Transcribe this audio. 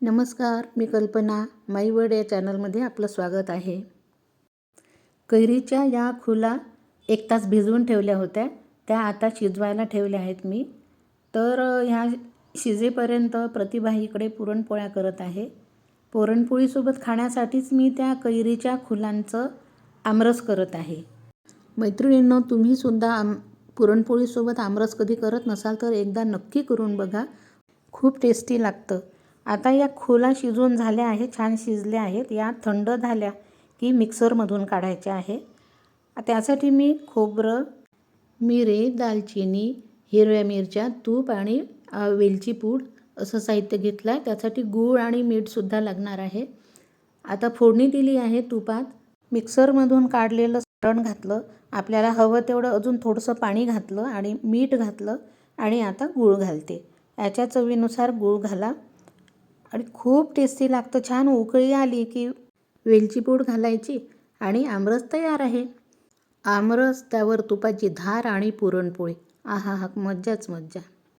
नमस्कार, मी कल्पना. माय वर्ल्ड या चॅनलमध्ये आपलं स्वागत आहे. कैरीच्या या खुला 1 तास भिजवून ठेवल्या होत्या. त्या आता शिजवायला ठेवल्या आहेत मी. तर ह्या शिजेपर्यंत प्रतिभा इकडे पुरणपोळ्या करत आहे. पुरणपोळीसोबत खाण्यासाठीच मी त्या कैरीच्या खुलांचं आमरस करत आहे. मैत्रिणींनो, तुम्हीसुद्धा पुरणपोळीसोबत आमरस कधी करत नसाल तर एकदा नक्की करून बघा. खूप टेस्टी लागतं. आता या खोला शिजून झाल्या आहेत, छान शिजल्या आहेत. या थंड झाल्या की मिक्सरमधून काढायच्या आहे. त्यासाठी मी खोबरं, मिरे, दालचिनी, हिरव्या मिरच्या, तूप आणि वेलची पूड असं साहित्य घेतलं आहे. त्यासाठी गूळ आणि मीठसुद्धा लागणार आहे. आता फोडणी दिली आहे तुपात. मिक्सरमधून काढलेलं सारण घातलं. आपल्याला हवं तेवढं अजून थोडंसं पाणी घातलं आणि मीठ घातलं आणि आता गूळ घालते. याच्या चवीनुसार गूळ घाला आणि खूप टेस्टी लागतं. छान उकळी आली की वेलची पूड घालायची आणि आमरस तयार आहे. आमरस, त्यावर तुपाची धार आणि पुरणपोळी. आहा हा, मज्जाच मज्जा.